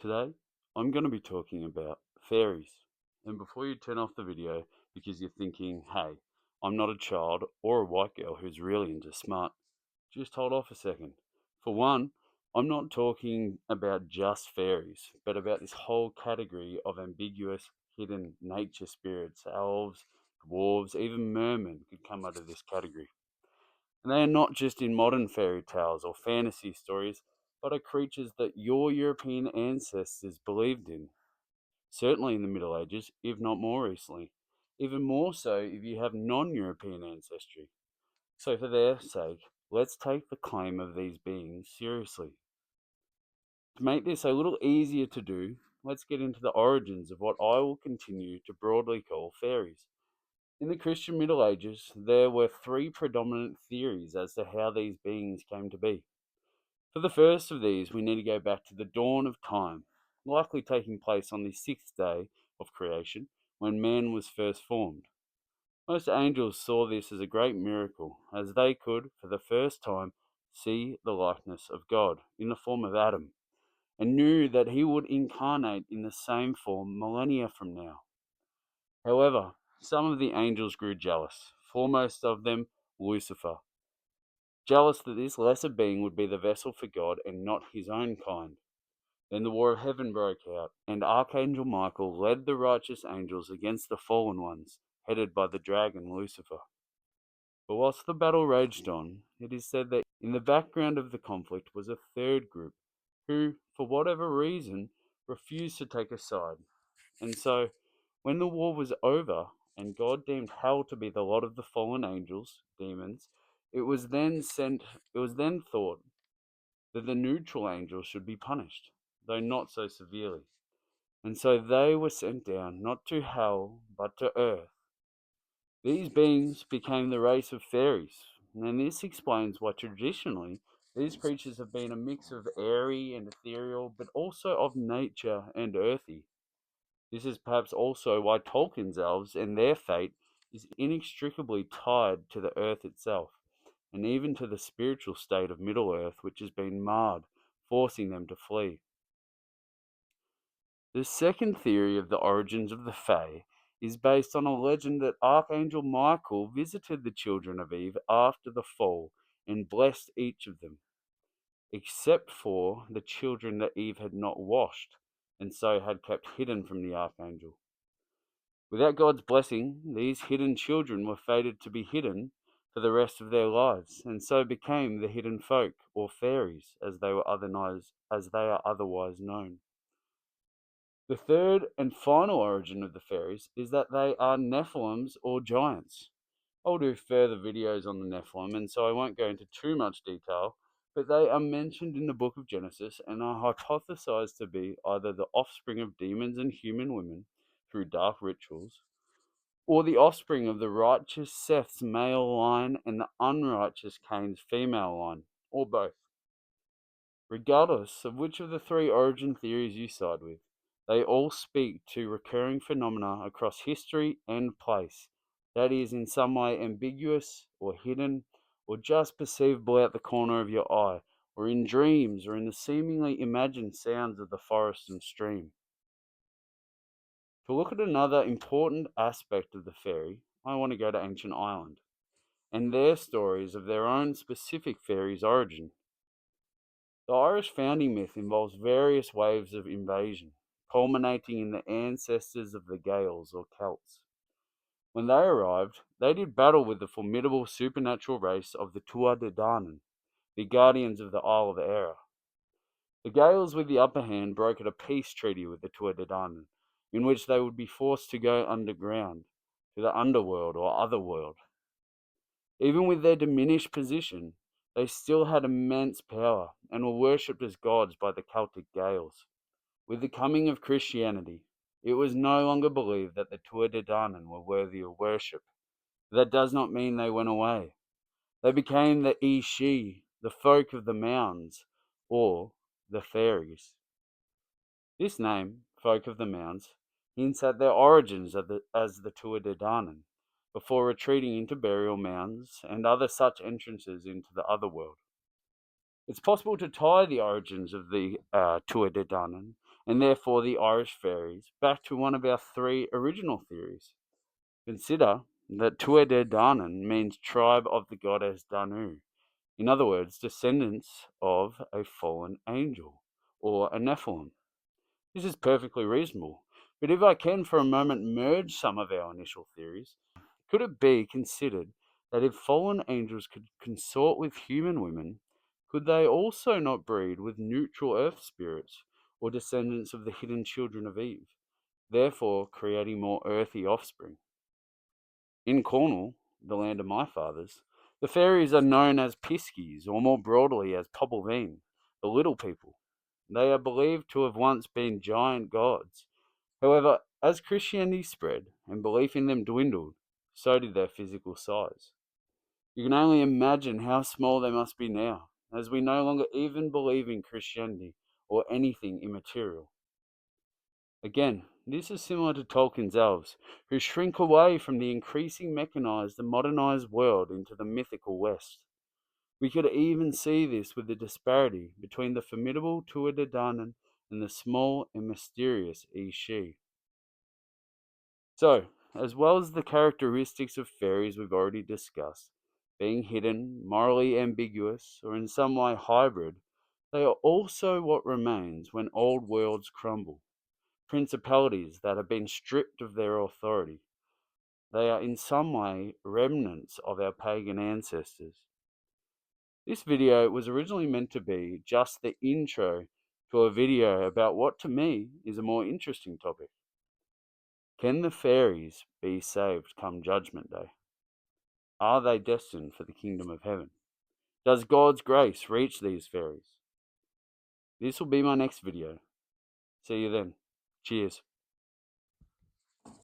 Today, I'm going to be talking about fairies. And before you turn off the video because you're thinking, hey, I'm not a child or a white girl who's really into smart, just hold off a second. For one, I'm not talking about just fairies, but about this whole category of ambiguous, hidden nature spirits, elves, dwarves, even mermen could come out of this category. And they are not just in modern fairy tales or fantasy stories, but are creatures that your European ancestors believed in, certainly in the Middle Ages, if not more recently. Even more so if you have non European ancestry. So, for their sake, let's take the claim of these beings seriously. To make this a little easier to do, let's get into the origins of what I will continue to broadly call fairies. In the Christian Middle Ages, there were three predominant theories as to how these beings came to be. For the first of these, we need to go back to the dawn of time, likely taking place on the sixth day of creation, when man was first formed. Most angels saw this as a great miracle, as they could, for the first time, see the likeness of God in the form of Adam, and knew that he would incarnate in the same form millennia from now. However, some of the angels grew jealous, foremost of them Lucifer, jealous that this lesser being would be the vessel for God and not his own kind. Then the war of heaven broke out, and Archangel Michael led the righteous angels against the fallen ones, headed by the dragon Lucifer. But whilst the battle raged on, it is said that in the background of the conflict was a third group who, for whatever reason, refused to take a side. And so, when the war was over and God deemed hell to be the lot of the fallen angels, demons, it was then thought that the neutral angels should be punished, though not so severely. And so they were sent down not to hell but to earth. These beings became the race of fairies, and this explains why traditionally these creatures have been a mix of airy and ethereal, but also of nature and earthy. This is perhaps also why Tolkien's elves and their fate is inextricably tied to the earth itself, and even to the spiritual state of Middle Earth, which has been marred, forcing them to flee. The second theory of the origins of the Fae is based on a legend that Archangel Michael visited the children of Eve after the fall and blessed each of them, except for the children that Eve had not washed, and so had kept hidden from the archangel. Without God's blessing, these hidden children were fated to be hidden for the rest of their lives, and so became the hidden folk, or fairies, as they are otherwise known. The third and final origin of the fairies is that they are Nephilims or giants. I'll do further videos on the Nephilim, and so I won't go into too much detail, but they are mentioned in the book of Genesis and are hypothesized to be either the offspring of demons and human women through dark rituals, or the offspring of the righteous Seth's male line and the unrighteous Cain's female line, or both. Regardless of which of the three origin theories you side with, they all speak to recurring phenomena across history and place that is in some way ambiguous or hidden or just perceivable out the corner of your eye or in dreams or in the seemingly imagined sounds of the forest and stream. To look at another important aspect of the fairy, I want to go to ancient Ireland and their stories of their own specific fairy's origin. The Irish founding myth involves various waves of invasion, culminating in the ancestors of the Gaels or Celts. When they arrived, they did battle with the formidable supernatural race of the Tuatha De Danann, the guardians of the Isle of Era. The Gaels with the upper hand brokered a peace treaty with the Tuatha De Danann, in which they would be forced to go underground, to the underworld or otherworld. Even with their diminished position, they still had immense power and were worshipped as gods by the Celtic Gaels. With the coming of Christianity, it was no longer believed that the Tuatha De Danann were worthy of worship. That does not mean they went away. They became the Ishi, the folk of the mounds, or the fairies. This name, folk of the mounds, hints at their origins as the Tuatha De Danann, before retreating into burial mounds and other such entrances into the otherworld. It's possible to tie the origins of the Tuatha De Danann and therefore the Irish fairies, back to one of our three original theories. Consider that Tuatha Dé Danann means tribe of the goddess Danu. In other words, descendants of a fallen angel, or a Nephilim. This is perfectly reasonable, but if I can for a moment merge some of our initial theories, could it be considered that if fallen angels could consort with human women, could they also not breed with neutral earth spirits, or descendants of the hidden children of Eve, therefore creating more earthy offspring? In Cornwall, the land of my fathers, the fairies are known as Piskies, or more broadly as Pobbleveen, the little people. They are believed to have once been giant gods. However, as Christianity spread and belief in them dwindled, so did their physical size. You can only imagine how small they must be now, as we no longer even believe in Christianity or anything immaterial. Again, this is similar to Tolkien's elves, who shrink away from the increasing mechanized and modernized world into the mythical West. We could even see this with the disparity between the formidable Tuatha Dé Danann and the small and mysterious Ishi. So, as well as the characteristics of fairies we've already discussed, being hidden, morally ambiguous, or in some way hybrid, they are also what remains when old worlds crumble. Principalities that have been stripped of their authority. They are in some way remnants of our pagan ancestors. This video was originally meant to be just the intro to a video about what to me is a more interesting topic. Can the fairies be saved come Judgment Day? Are they destined for the kingdom of heaven? Does God's grace reach these fairies? This will be my next video. See you then. Cheers.